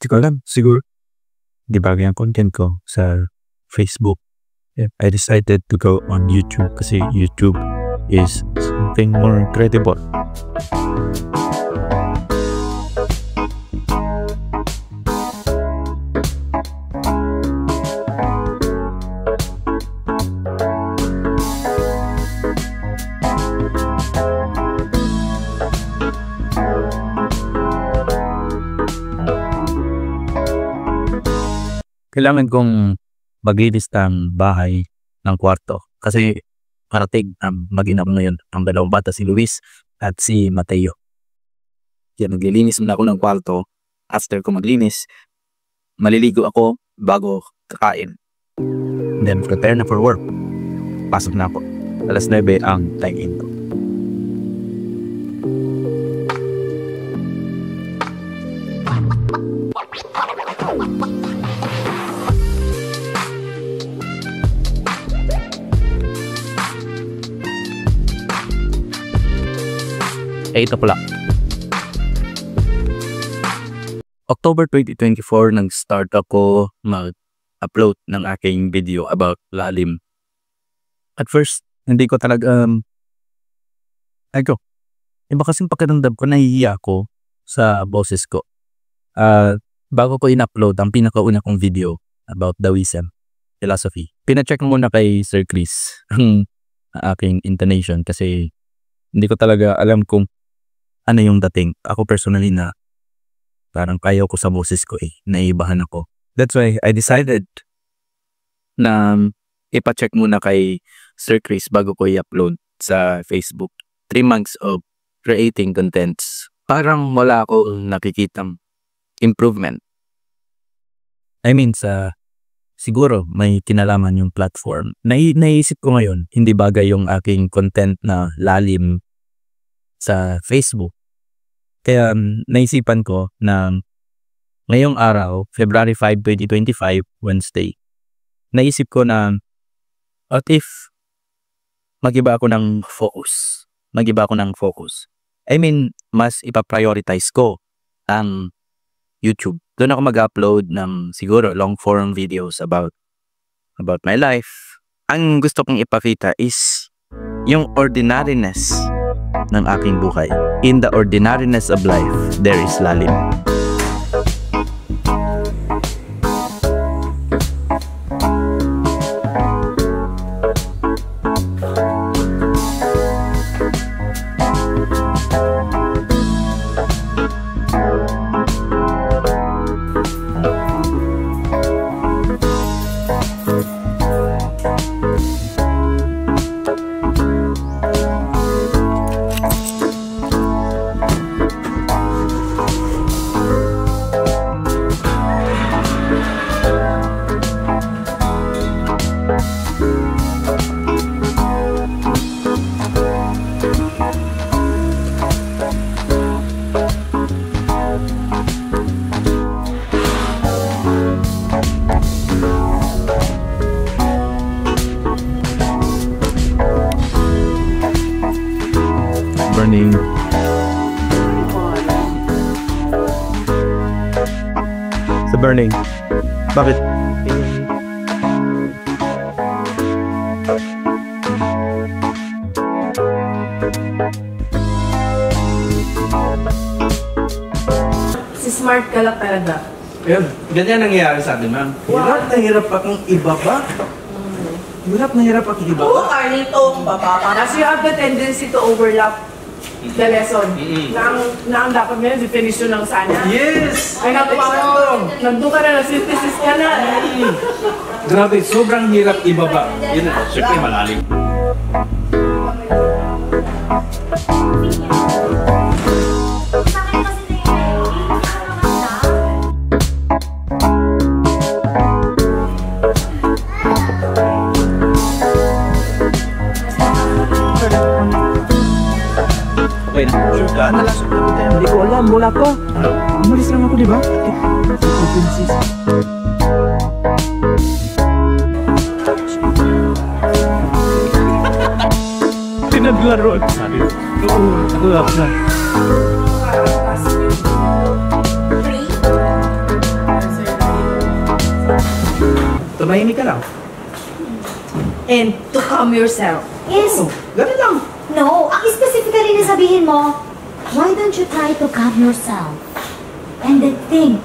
Di ko alam, siguro di bagay ang content ko sa Facebook. I decided to go on YouTube kasi YouTube is something more credible. Kailangan kong maglinis ng bahay ng kwarto kasi parating mag-ina ko ngayon ang dalawang bata, si Luis at si Mateo. Kaya naglilinis muna ako ng kwarto. After ko maglinis, maliligo ako bago kakain. Then prepare na for work. Pasok na ako. 9:00 ang time-in ko. Ito pala. October 2024 nang start ako mag-upload ng aking video about lalim. At first, hindi ko talaga iba kasing pakiramdam ko, nahihiya ako sa boses ko. Bago ko in-upload ang pinakauna kong video about Taoism philosophy, pina-check muna kay Sir Chris ang aking intonation kasi hindi ko talaga alam kung ano yung dating. Ako personally na parang kaya ko sa boses ko naibahan ako. That's why I decided na ipa-check muna kay Sir Chris bago ko i-upload sa Facebook. 3 months of creating contents. Parang wala akong nakikitang improvement. I mean, siguro may kinalaman yung platform. Naisip ko ngayon, hindi bagay yung aking content na lalim sa Facebook. Kaya naisipan ko na ngayong araw, February 5, 2025, Wednesday, naisip ko na what if mag-iba ako ng focus. I mean, mas ipa-prioritize ko ang YouTube. Doon ako mag-upload ng siguro long form videos about my life. Ang gusto kong ipakita is yung ordinariness ng aking buhay. In the ordinariness of life, there is lalim. Burning. Sa burning. Bakit? Si smart ka lang talaga. Ayun, ganyan nangyayari sa atin, ma'am. Hirap na hirap akong ibaba. Hirap na hirap akong ibaba. Oo, Carlito, baba. Kasi you have the tendency to overlap the lesson. Na ang dapat ngayon, definition ng sana. Yes! Ay, natuwa mo. Nandun ka na, synthesis ka na. Grabe, sobrang hirap ibaba. Yun na, syempre malalim. Wait, sure ka? Hindi ko alam, wala pa. Umalis lang ako, di ba? Pinaglaro. Sabi ko, ako na. tumahimik ka lang. And to calm yourself. Yes. Oh, ganun lang. No, ang specifically na sabihin mo, why don't you try to calm yourself? And then think,